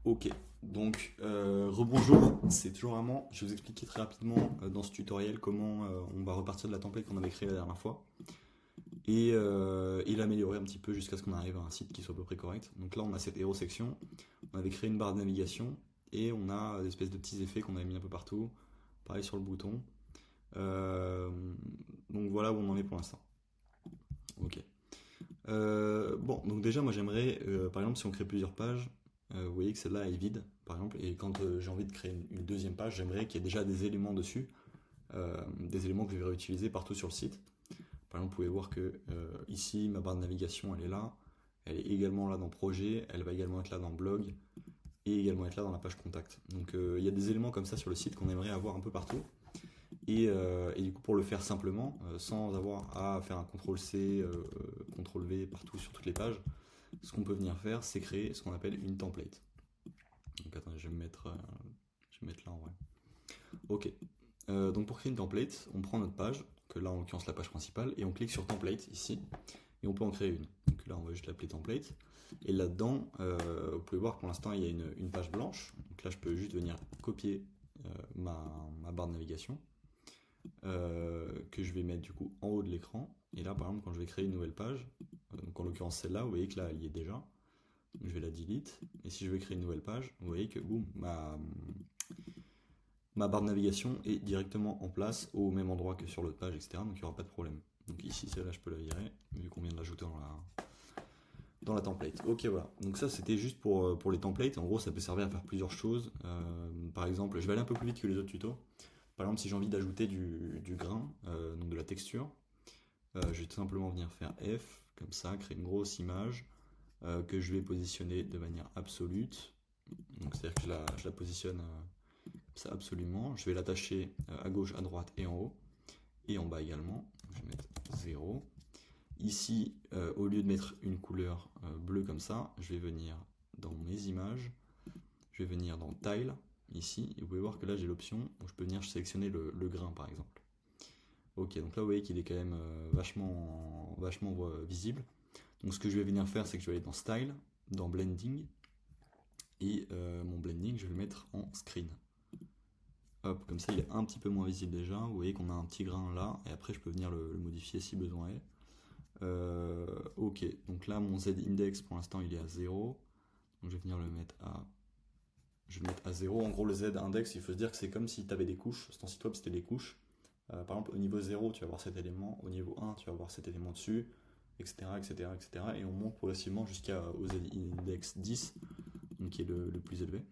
Ok, donc rebonjour, c'est toujours vraiment, je vais vous expliquer très rapidement dans ce tutoriel comment on va repartir de la template qu'on avait créée la dernière fois et l'améliorer un petit peu jusqu'à ce qu'on arrive à un site qui soit à peu près correct. Donc là on a cette hero section, on avait créé une barre de navigation et on a des espèces de petits effets qu'on avait mis un peu partout, pareil sur le bouton. Euh, donc voilà où on en est pour l'instant. Ok. Bon, donc déjà, moi j'aimerais, par exemple, si on crée plusieurs pages, vous voyez que celle-là est vide, par exemple, et quand j'ai envie de créer une deuxième page, j'aimerais qu'il y ait déjà des éléments dessus, des éléments que je vais réutiliser partout sur le site. Par exemple, vous pouvez voir que ici, ma barre de navigation, elle est là, elle est également là dans Projet, elle va également être là dans Blog, et également être là dans la page Contact. Donc il y a des éléments comme ça sur le site qu'on aimerait avoir un peu partout. Et du coup, pour le faire simplement, sans avoir à faire un CTRL-C, CTRL-V partout sur toutes les pages, ce qu'on peut venir faire, c'est créer ce qu'on appelle une template. Donc attendez, je vais me mettre là en vrai. Ok. Donc pour créer une template, on prend notre page, que là en l'occurrence la page principale, et on clique sur template ici, et on peut en créer une. Donc là on va juste l'appeler template. Et là-dedans, vous pouvez voir que pour l'instant il y a une page blanche. Donc là je peux juste venir copier ma barre de navigation que je vais mettre du coup en haut de l'écran. Et là, par exemple, quand je vais créer une nouvelle page, donc en l'occurrence celle-là, vous voyez que là, elle y est déjà. Donc, je vais la delete. Et si je veux créer une nouvelle page, vous voyez que boum, ma barre de navigation est directement en place au même endroit que sur l'autre page, etc. Donc il n'y aura pas de problème. Donc ici, celle-là, je peux la virer, vu qu'on vient de l'ajouter dans la template. Ok, voilà. Donc ça, c'était juste pour les templates. En gros, ça peut servir à faire plusieurs choses. Par exemple, je vais aller un peu plus vite que les autres tutos. Par exemple, si j'ai envie d'ajouter du grain, donc de la texture, je vais tout simplement venir faire F, comme ça, créer une grosse image que je vais positionner de manière absolue. Donc c'est-à-dire que je la positionne ça absolument. Je vais l'attacher à gauche, à droite et en haut. Et en bas également. Je vais mettre 0. Ici, au lieu de mettre une couleur bleue comme ça, je vais venir dans mes images. Je vais venir dans Tile, ici. Et vous pouvez voir que là, j'ai l'option où je peux venir sélectionner le grain, par exemple. Ok, donc là vous voyez qu'il est quand même vachement visible. Donc ce que je vais venir faire, c'est que je vais aller dans Style, dans Blending, et mon blending, je vais le mettre en screen. Hop, comme ça il est un petit peu moins visible déjà. Vous voyez qu'on a un petit grain là, et après je peux venir le modifier si besoin est. Ok, donc là mon Z-index pour l'instant il est à 0. Donc je vais venir je vais le mettre à 0. En gros le Z-index, il faut se dire que c'est comme si tu avais des couches. Sur ton site web c'était des couches. Par exemple, au niveau 0, tu vas avoir cet élément, au niveau 1, tu vas avoir cet élément dessus, etc. etc., etc. Et on monte progressivement jusqu'au Z-index 10, donc qui est le plus élevé.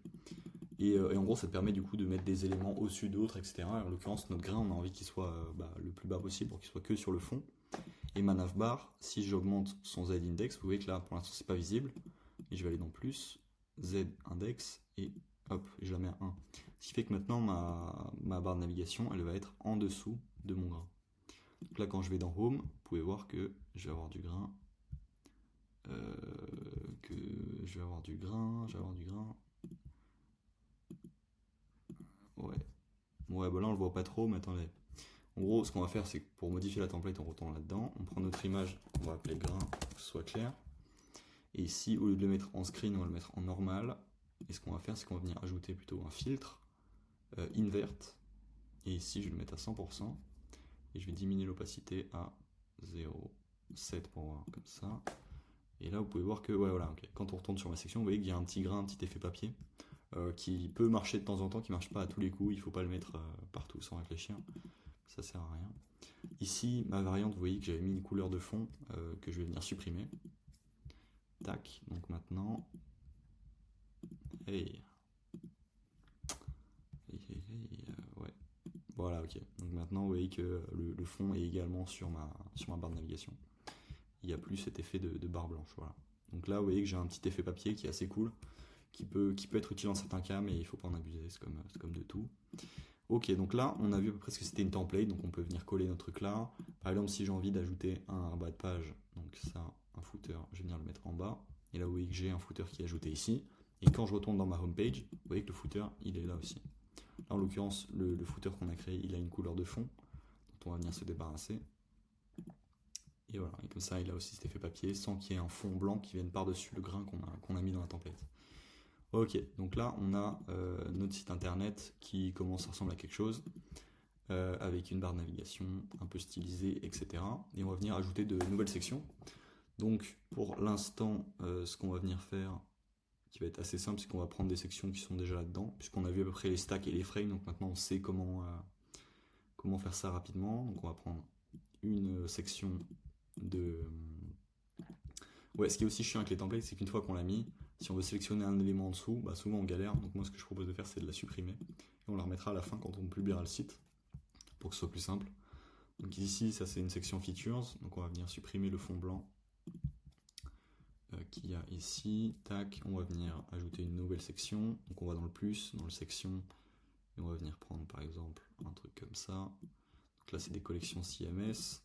Et en gros, ça te permet du coup de mettre des éléments au-dessus d'autres, etc. En l'occurrence, notre grain, on a envie qu'il soit le plus bas possible pour qu'il soit que sur le fond. Et ma navbar, si j'augmente son Z-index, vous voyez que là, pour l'instant, c'est pas visible. Et je vais aller dans plus, Z-index, et hop, je la mets à 1. Ce qui fait que maintenant, ma barre de navigation, elle va être en dessous de mon grain. Donc là, quand je vais dans Home, vous pouvez voir que je vais avoir du grain. Je vais avoir du grain. Ouais. Ouais, bah là, on le voit pas trop, mais attendez. En gros, ce qu'on va faire, c'est que pour modifier la template, on retourne là-dedans. On prend notre image, on va appeler grain pour que ce soit clair. Et ici, au lieu de le mettre en screen, on va le mettre en normal. Et ce qu'on va faire, c'est qu'on va venir ajouter plutôt un filtre invert. Et ici, je vais le mettre à 100%. Et je vais diminuer l'opacité à 0,7 pour voir comme ça. Et là, vous pouvez voir que, ouais, voilà, okay. Quand on retourne sur ma section, vous voyez qu'il y a un petit grain, un petit effet papier qui peut marcher de temps en temps, qui ne marche pas à tous les coups. Il ne faut pas le mettre partout sans réfléchir. Ça sert à rien. Ici, ma variante, vous voyez que j'avais mis une couleur de fond que je vais venir supprimer. Tac, donc maintenant. Hey. Ouais. Voilà, ok. Donc maintenant, vous voyez que le fond est également sur ma barre de navigation. Il n'y a plus cet effet de barre blanche. Voilà. Donc là, vous voyez que j'ai un petit effet papier qui est assez cool, qui peut être utile dans certains cas, mais il ne faut pas en abuser, c'est comme de tout. Ok, donc là, on a vu à peu près ce que c'était une template, donc on peut venir coller notre truc là. Par exemple, si j'ai envie d'ajouter un bas de page, donc ça, un footer, je vais venir le mettre en bas. Et là, vous voyez que j'ai un footer qui est ajouté ici. Et quand je retourne dans ma homepage, vous voyez que le footer, il est là aussi. Là, en l'occurrence, le footer qu'on a créé, il a une couleur de fond, dont on va venir se débarrasser. Et voilà, et comme ça, il a aussi cet effet papier, sans qu'il y ait un fond blanc qui vienne par-dessus le grain qu'on a mis dans la template. Ok, donc là on a notre site internet qui commence à ressembler à quelque chose, avec une barre de navigation un peu stylisée, etc. Et on va venir ajouter de nouvelles sections. Donc pour l'instant, ce qu'on va venir faire, qui va être assez simple, c'est qu'on va prendre des sections qui sont déjà là-dedans, puisqu'on a vu à peu près les stacks et les frames, donc maintenant on sait comment faire ça rapidement. Donc on va prendre une section de... Ouais, ce qui est aussi chiant avec les templates, c'est qu'une fois qu'on l'a mis, si on veut sélectionner un élément en dessous, bah souvent on galère. Donc moi ce que je propose de faire, c'est de la supprimer. Et on la remettra à la fin quand on publiera le site, pour que ce soit plus simple. Donc ici, ça c'est une section features, donc on va venir supprimer le fond blanc qu'il y a ici. Tac, on va venir ajouter une nouvelle section. Donc on va dans le plus, dans le section, et on va venir prendre par exemple un truc comme ça. Donc là c'est des collections CMS.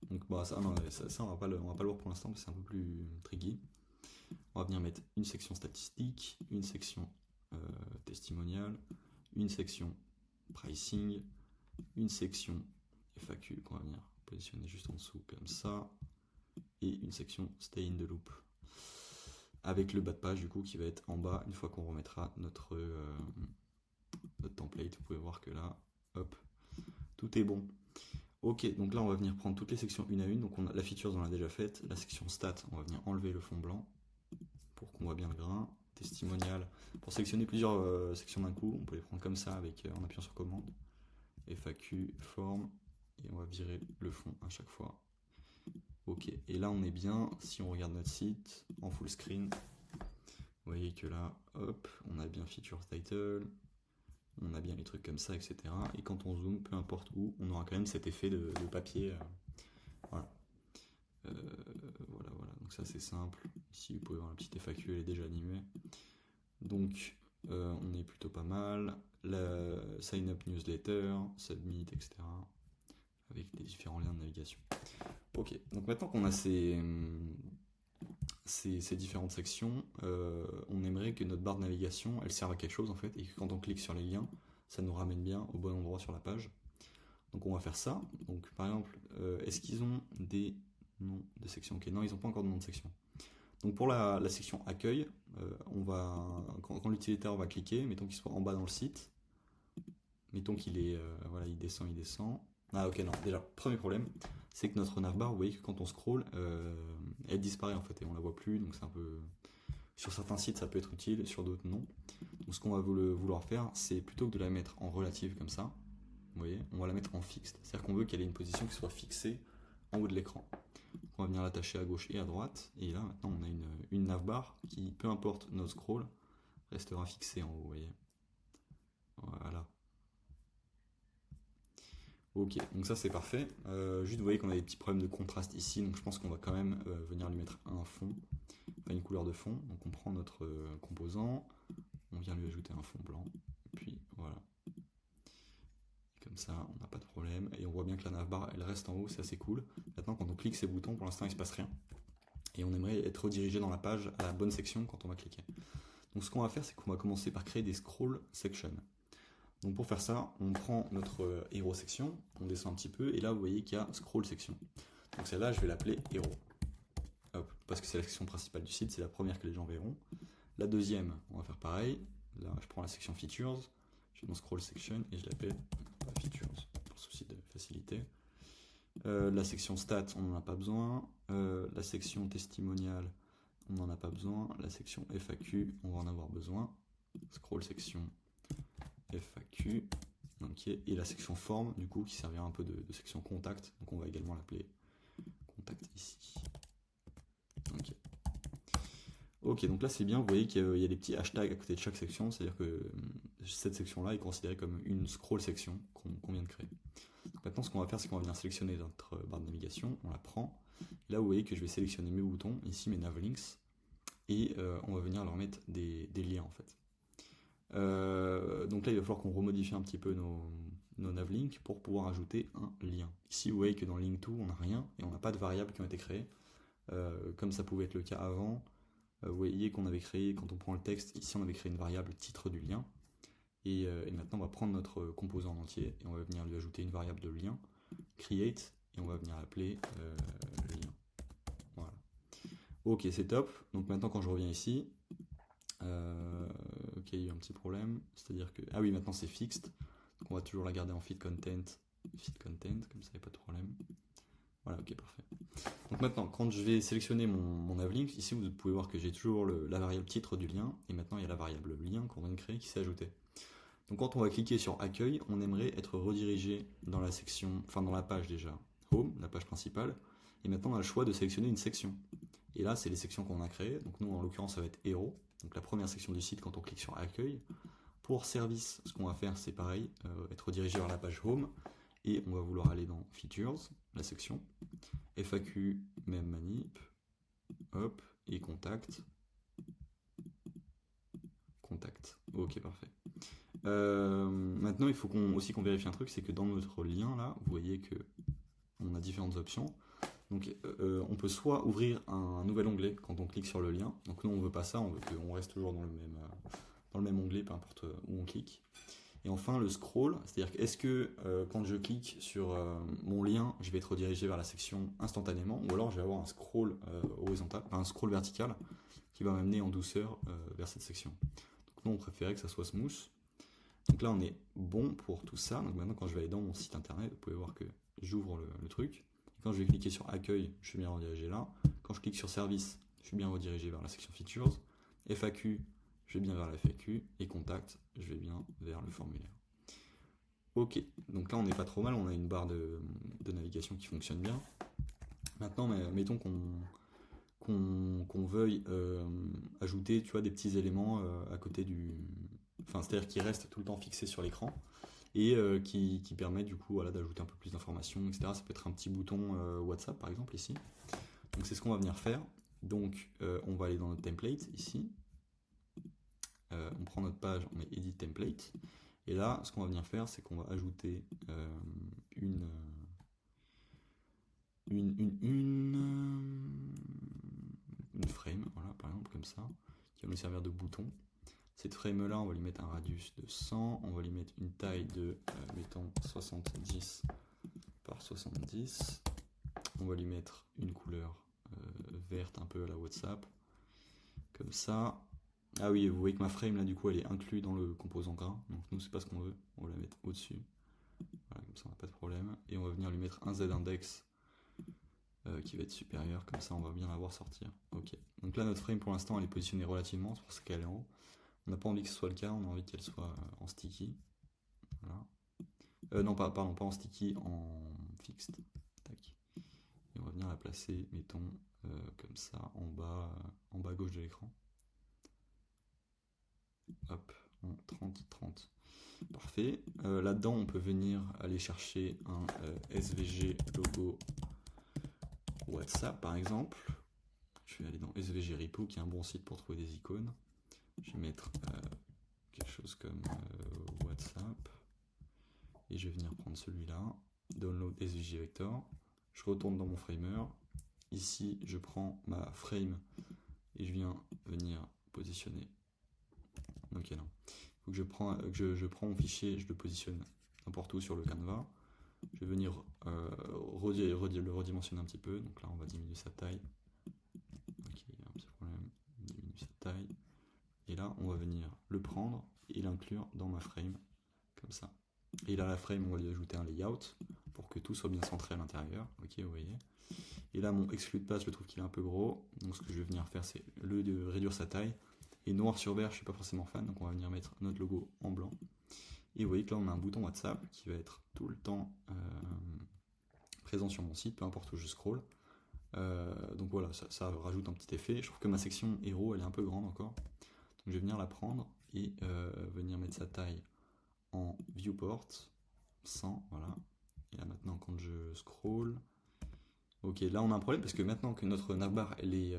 Donc bah, ça, non, ça on va pas le voir pour l'instant, mais c'est un peu plus tricky. On va venir mettre une section statistique, une section testimonial, une section pricing, une section FAQ qu'on va venir positionner juste en dessous comme ça, et une section stay in the loop avec le bas de page du coup qui va être en bas une fois qu'on remettra notre template. Vous pouvez voir que là, hop, tout est bon. Ok, donc là on va venir prendre toutes les sections une à une. Donc on a la features on l'a déjà faite, la section stat, on va venir enlever le fond blanc pour qu'on voit bien le grain. Testimonial, pour sélectionner plusieurs sections d'un coup, on peut les prendre comme ça avec en appuyant sur commande. FAQ, forme, et on va virer le fond à chaque fois. Ok, et là on est bien, si on regarde notre site en full screen, vous voyez que là, hop, on a bien feature title, on a bien les trucs comme ça, etc. Et quand on zoome, peu importe où, on aura quand même cet effet de papier. Voilà. Voilà. Donc ça c'est simple. Ici vous pouvez voir la petite FAQ, elle est déjà animée. Donc on est plutôt pas mal. La sign up newsletter, submit, etc. Avec des différents liens de navigation. Ok, donc maintenant qu'on a ces différentes sections, on aimerait que notre barre de navigation, elle serve à quelque chose en fait, et que quand on clique sur les liens, ça nous ramène bien au bon endroit sur la page. Donc on va faire ça. Donc par exemple, est-ce qu'ils ont des noms de section? Ok, non, ils n'ont pas encore de nom de section. Donc pour la section accueil, quand l'utilisateur va cliquer, mettons qu'il soit en bas dans le site, mettons qu'il est, voilà, il descend. Ah ok, non, déjà, premier problème, c'est que notre navbar, vous voyez que quand on scroll, elle disparaît en fait, et on la voit plus, donc c'est un peu... Sur certains sites, ça peut être utile, sur d'autres, non. Donc ce qu'on va vouloir faire, c'est plutôt que de la mettre en relative comme ça, vous voyez, on va la mettre en fixed, c'est-à-dire qu'on veut qu'elle ait une position qui soit fixée en haut de l'écran. On va venir l'attacher à gauche et à droite, et là maintenant on a une navbar qui, peu importe notre scroll, restera fixée en haut, vous voyez. Voilà. Ok, donc ça c'est parfait. Juste vous voyez qu'on a des petits problèmes de contraste ici, donc je pense qu'on va quand même venir lui mettre un fond, enfin une couleur de fond. Donc on prend notre composant, on vient lui ajouter un fond blanc, et puis voilà. Comme ça, on n'a pas de problème. Et on voit bien que la navbar, elle reste en haut, c'est assez cool. Maintenant, quand on clique ces boutons, pour l'instant, il ne se passe rien. Et on aimerait être redirigé dans la page à la bonne section quand on va cliquer. Donc ce qu'on va faire, c'est qu'on va commencer par créer des scroll sections. Donc pour faire ça, on prend notre hero section, on descend un petit peu, et là, vous voyez qu'il y a scroll section. Donc celle-là, je vais l'appeler hero. Hop, parce que c'est la section principale du site, c'est la première que les gens verront. La deuxième, on va faire pareil. Là, je prends la section features, je vais dans scroll section, et je l'appelle features, pour souci de facilité. La section stats, on n'en a pas besoin. La section testimonial, on n'en a pas besoin. La section FAQ, on va en avoir besoin. Scroll section FAQ. Okay. Et la section forme, du coup, qui servira un peu de section contact. Donc on va également l'appeler contact ici. Ok. Ok, donc là c'est bien, vous voyez qu'il y a des petits hashtags à côté de chaque section, c'est-à-dire que cette section-là est considérée comme une scroll section qu'on vient de créer. Donc maintenant ce qu'on va faire, c'est qu'on va venir sélectionner notre barre de navigation, on la prend. Là vous voyez que je vais sélectionner mes boutons, ici mes navlinks, et on va venir leur mettre des liens en fait. Donc là il va falloir qu'on remodifie un petit peu nos navlinks pour pouvoir ajouter un lien. Ici vous voyez que dans link to on n'a rien, et on n'a pas de variables qui ont été créées, comme ça pouvait être le cas avant. Vous voyez qu'on avait créé, quand on prend le texte, ici on avait créé une variable titre du lien. Et maintenant on va prendre notre composant en entier et on va venir lui ajouter une variable de lien, create, et on va venir l'appeler lien. Voilà. Ok, c'est top. Donc maintenant quand je reviens ici, Ok, il y a eu un petit problème. C'est-à-dire que... Ah oui, maintenant c'est fixed. Donc on va toujours la garder en feed content. Feed content, comme ça, il n'y a pas de problème. Voilà, ok, parfait. Donc maintenant, quand je vais sélectionner mon navlink, ici vous pouvez voir que j'ai toujours la variable titre du lien, et maintenant il y a la variable lien qu'on vient de créer qui s'est ajoutée. Donc quand on va cliquer sur accueil, on aimerait être redirigé dans la section, enfin dans la page déjà, home, la page principale, et maintenant on a le choix de sélectionner une section. Et là, c'est les sections qu'on a créées, donc nous en l'occurrence ça va être héros, donc la première section du site quand on clique sur accueil. Pour service, ce qu'on va faire c'est pareil, être redirigé vers la page home, et on va vouloir aller dans features, la section, FAQ, même manip, hop, et contact. Contact. Ok, parfait. Maintenant, il faut aussi qu'on vérifie un truc, c'est que dans notre lien là, vous voyez que on a différentes options. Donc, on peut soit ouvrir un nouvel onglet quand on clique sur le lien. Donc nous, on veut pas ça, on veut qu'on reste toujours dans le même onglet, peu importe où on clique. Et enfin, le scroll, c'est-à-dire que est-ce que quand je clique sur mon lien, je vais être redirigé vers la section instantanément, ou alors je vais avoir un scroll horizontal, un scroll vertical qui va m'amener en douceur vers cette section. Donc nous, on préférait que ça soit smooth. Donc là, on est bon pour tout ça. Donc maintenant, quand je vais aller dans mon site internet, vous pouvez voir que j'ouvre le truc. Et quand je vais cliquer sur accueil, je suis bien redirigé là. Quand je clique sur service, je suis bien redirigé vers la section features. FAQ, je vais bien vers la FAQ. Et contact, je vais bien vers le formulaire. Ok, donc là on n'est pas trop mal, on a une barre de navigation qui fonctionne bien. Maintenant, mettons qu'on veuille ajouter, tu vois, des petits éléments à côté du... Enfin, c'est-à-dire qui restent tout le temps fixés sur l'écran et qui permettent du coup voilà, d'ajouter un peu plus d'informations, etc. Ça peut être un petit bouton WhatsApp par exemple ici. Donc c'est ce qu'on va venir faire. Donc on va aller dans notre template ici. On prend notre page, on met Edit Template. Et là, ce qu'on va venir faire, c'est qu'on va ajouter une frame, voilà, par exemple, comme ça, qui va nous servir de bouton. Cette frame-là, on va lui mettre un radius de 100, on va lui mettre une taille de, mettons, 70 par 70. On va lui mettre une couleur verte un peu à la WhatsApp, comme ça. Ah oui, vous voyez que ma frame, là, du coup, elle est inclue dans le composant grain. Donc nous, c'est pas ce qu'on veut, on va la mettre au-dessus. Voilà, comme ça, on n'a pas de problème. Et on va venir lui mettre un Z-index qui va être supérieur, comme ça, on va bien la voir sortir. Ok. Donc là, notre frame, pour l'instant, elle est positionnée relativement, c'est pour ça qu'elle est en haut. On n'a pas envie que ce soit le cas, on a envie qu'elle soit en sticky. Voilà. Non, pardon, pas en sticky, en fixed. Tac. Et on va venir la placer, mettons, comme ça, en bas à gauche de l'écran. Hop, en 30-30. Parfait. Là-dedans, on peut venir aller chercher un SVG logo WhatsApp, par exemple. Je vais aller dans SVG Repo, qui est un bon site pour trouver des icônes. Je vais mettre quelque chose comme WhatsApp. Et je vais venir prendre celui-là. Download SVG Vector. Je retourne dans mon framer. Ici, je prends ma frame et je viens venir positionner. Ok, non. Il faut que je prends mon fichier, je le positionne n'importe où sur le canevas. Je vais venir le redimensionner un petit peu. Donc là, on va diminuer sa taille. Ok, il y a un petit problème. On diminue sa taille. Et là, on va venir le prendre et l'inclure dans ma frame, comme ça. Et là, la frame, on va lui ajouter un layout pour que tout soit bien centré à l'intérieur. Ok, vous voyez. Et là, mon exclude pass, je trouve qu'il est un peu gros. Donc, ce que je vais venir faire, c'est de réduire sa taille. Et noir sur vert, je ne suis pas forcément fan. Donc, on va venir mettre notre logo en blanc. Et vous voyez que là, on a un bouton WhatsApp qui va être tout le temps présent sur mon site, peu importe où je scroll. Donc voilà, ça rajoute un petit effet. Je trouve que ma section héros, elle est un peu grande encore. Donc, je vais venir la prendre et venir mettre sa taille en viewport 100, voilà. Et là maintenant quand je scroll, ok, là on a un problème parce que maintenant que notre navbar elle est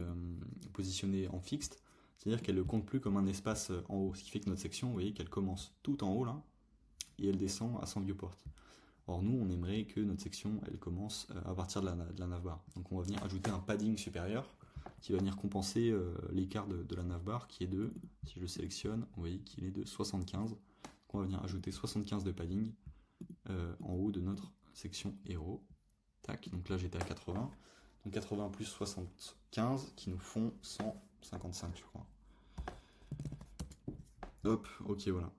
positionnée en fixed, c'est-à-dire qu'elle ne compte plus comme un espace en haut, ce qui fait que notre section, vous voyez qu'elle commence tout en haut là et elle descend à 100 viewport. Or nous on aimerait que notre section elle commence à partir de la navbar. Donc on va venir ajouter un padding supérieur qui va venir compenser l'écart de la navbar qui est de, si je le sélectionne, vous voyez qu'il est de 75. Donc on va venir ajouter 75 de padding en haut de notre section héros. Tac, donc là j'étais à 80. Donc 80 plus 75 qui nous font 155 je crois. Hop, ok, voilà.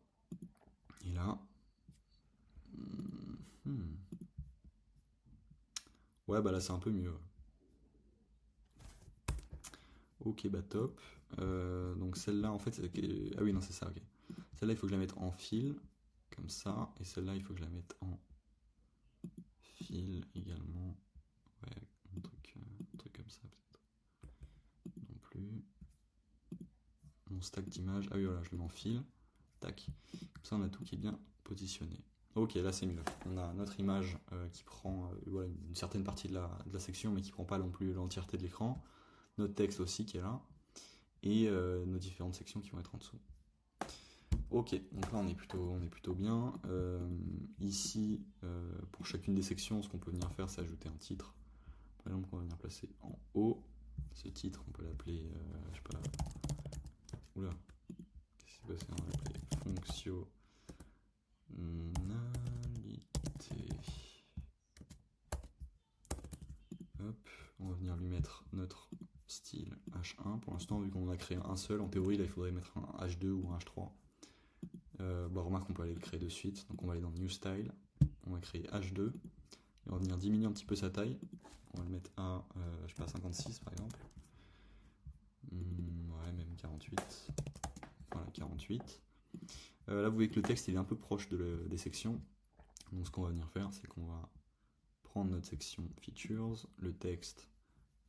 Et là... Ouais, bah là c'est un peu mieux. Ok, bah top. Donc celle-là, en fait... Ah oui, non, c'est ça, ok. Celle-là, il faut que je la mette en fil, comme ça. Et celle-là, il faut que je la mette en fil également. Ouais, un truc comme ça, peut-être. Non plus. Mon stack d'images. Ah oui, voilà, je le mets en fil. Tac. Comme ça, on a tout qui est bien positionné. Ok, là c'est mieux. On a notre image qui prend voilà, une certaine partie de la section, mais qui prend pas non plus l'entièreté de l'écran. Notre texte aussi qui est là. Et nos différentes sections qui vont être en dessous. Ok, donc là on est plutôt bien. Ici, pour chacune des sections, ce qu'on peut venir faire, c'est ajouter un titre. Par exemple, on va venir placer en haut. Ce titre, on peut l'appeler, je sais pas. Oula, qu'est-ce qui s'est passé? On va l'appeler fonctionnalité. Hop, on va venir lui mettre notre style H1. Pour l'instant, vu qu'on a créé un seul, en théorie, là il faudrait mettre un H2 ou un H3. Bah, remarque, on peut aller le créer de suite. Donc on va aller dans New Style, on va créer H2, et on va venir diminuer un petit peu sa taille. On va le mettre à, je sais pas, 56 par exemple. Ouais, même 48. Voilà, 48. Là, vous voyez que le texte il est un peu proche des sections. Donc ce qu'on va venir faire, c'est qu'on va prendre notre section Features, le texte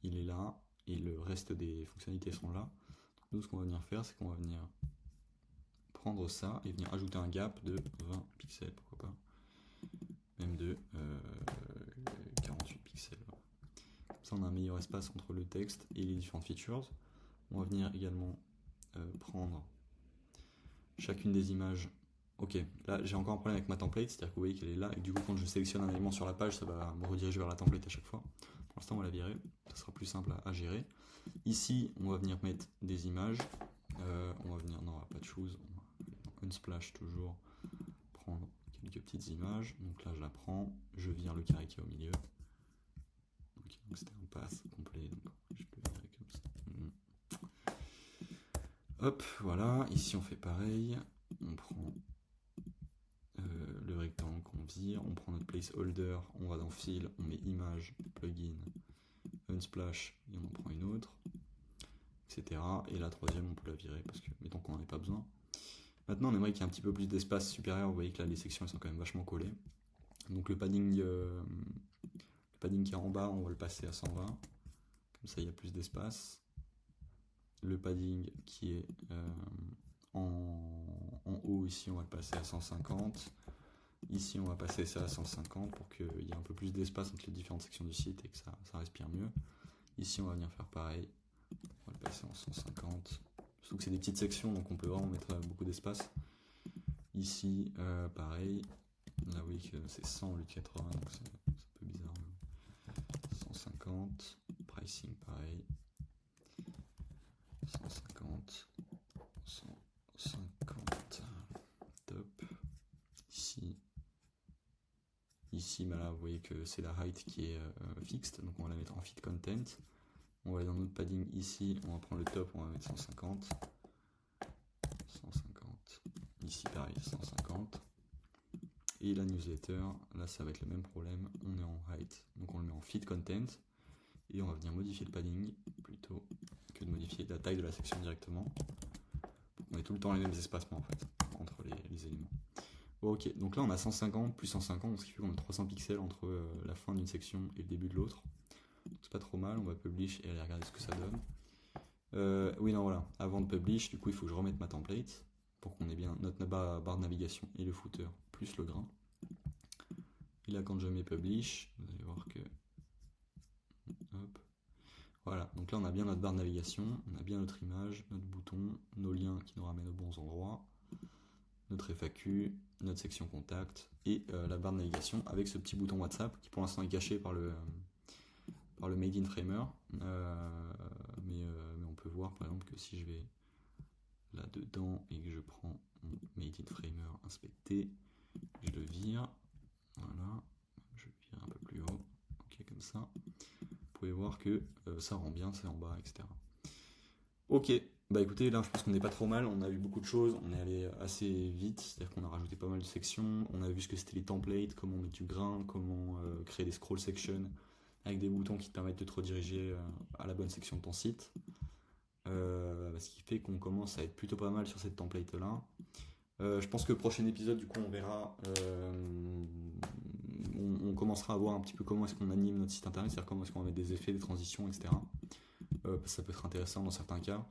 il est là, et le reste des fonctionnalités sont là. Donc nous, ce qu'on va venir faire, c'est qu'on va venir prendre ça et venir ajouter un gap de 20 pixels, pourquoi pas, même de 48 pixels. Comme ça, on a un meilleur espace entre le texte et les différentes features. On va venir également prendre chacune des images. Ok, là j'ai encore un problème avec ma template, c'est-à-dire que vous voyez qu'elle est là, et du coup quand je sélectionne un élément sur la page, ça va me rediriger vers la template à chaque fois. Pour l'instant, on va la virer, ça sera plus simple à gérer. Ici, on va venir mettre des images. On va venir, non, pas de choses. Unsplash toujours, prendre quelques petites images. Donc là, je la prends, je vire le carré qui est au milieu. Ok, donc c'était un pass complet. Donc je peux virer comme ça. Hop, voilà. Ici, on fait pareil. On prend le rectangle qu'on vire. On prend notre placeholder. On va dans File. On met Image, Plugin, Unsplash. Et on en prend une autre. Etc. Et la troisième, on peut la virer parce que, mettons qu'on n'en ait pas besoin. Maintenant, on aimerait qu'il y ait un petit peu plus d'espace supérieur. Vous voyez que là, les sections elles sont quand même vachement collées. Donc le padding qui est en bas, on va le passer à 120. Comme ça, il y a plus d'espace. Le padding qui est en haut, ici, on va le passer à 150. Ici, on va passer ça à 150 pour qu'il y ait un peu plus d'espace entre les différentes sections du site et que ça respire mieux. Ici, on va venir faire pareil. On va le passer en 150. Surtout que c'est des petites sections, donc on peut vraiment mettre beaucoup d'espace. Ici, pareil. Là, oui, que c'est 100 au lieu de 80, donc c'est un peu bizarre. 150. Pricing, pareil. 150. 150. Top. Ici, bah là, vous voyez que c'est la height qui est fixed, donc on va la mettre en fit content. On va aller dans notre padding ici, on va prendre le top, on va mettre 150. 150. Ici, pareil, 150. Et la newsletter, là, ça va être le même problème. On est en height, donc on le met en fit content. Et on va venir modifier le padding plutôt que de modifier la taille de la section directement. On ait tout le temps les mêmes espacements en fait entre les éléments. Bon, ok, donc là on a 150 plus 150, ce qui fait qu'on a 300 pixels entre la fin d'une section et le début de l'autre. C'est pas trop mal, on va publish et aller regarder ce que ça donne. Oui, non, voilà, avant de publish, du coup il faut que je remette ma template pour qu'on ait bien notre barre de navigation et le footer plus le grain. Et là quand je mets publish, vous allez voir que... Hop. Voilà, donc là on a bien notre barre de navigation, on a bien notre image, notre bouton, nos liens qui nous ramènent aux bons endroits, notre FAQ, notre section contact et la barre de navigation avec ce petit bouton WhatsApp qui pour l'instant est caché par le Made in Framer. Mais on peut voir par exemple que si je vais là-dedans et que je prends mon Made in Framer inspecté, je le vire, voilà, je vire un peu plus haut, ok comme ça. Vous pouvez voir que ça rend bien, c'est en bas, etc. Ok, Bah écoutez, là je pense qu'on n'est pas trop mal, on a vu beaucoup de choses, on est allé assez vite, c'est-à-dire qu'on a rajouté pas mal de sections, on a vu ce que c'était les templates, comment mettre du grain, comment créer des scroll sections avec des boutons qui te permettent de te rediriger à la bonne section de ton site. Ce qui fait qu'on commence à être plutôt pas mal sur cette template là. Je pense que le prochain épisode, du coup, on verra, on commencera à voir un petit peu comment est-ce qu'on anime notre site internet, c'est-à-dire comment est-ce qu'on va mettre des effets, des transitions, etc. Ça peut être intéressant dans certains cas.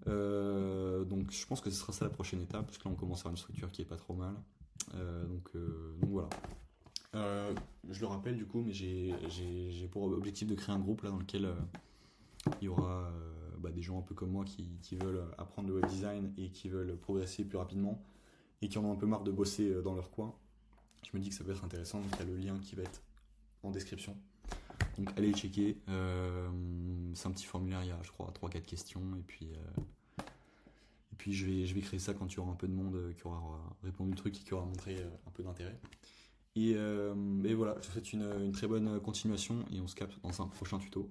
Donc je pense que ce sera ça la prochaine étape, parce que là on commence à avoir une structure qui est pas trop mal. Donc voilà. Je le rappelle du coup, mais j'ai pour objectif de créer un groupe là dans lequel il y aura des gens un peu comme moi qui veulent apprendre le web design et qui veulent progresser plus rapidement et qui en ont un peu marre de bosser dans leur coin. Je me dis que ça peut être intéressant, donc il y a le lien qui va être en description. Donc allez checker, c'est un petit formulaire, il y a je crois 3-4 questions et puis je vais créer ça quand il y aura un peu de monde qui aura répondu le truc et qui aura montré un peu d'intérêt. Et voilà, je vous souhaite une très bonne continuation et on se capte dans un prochain tuto.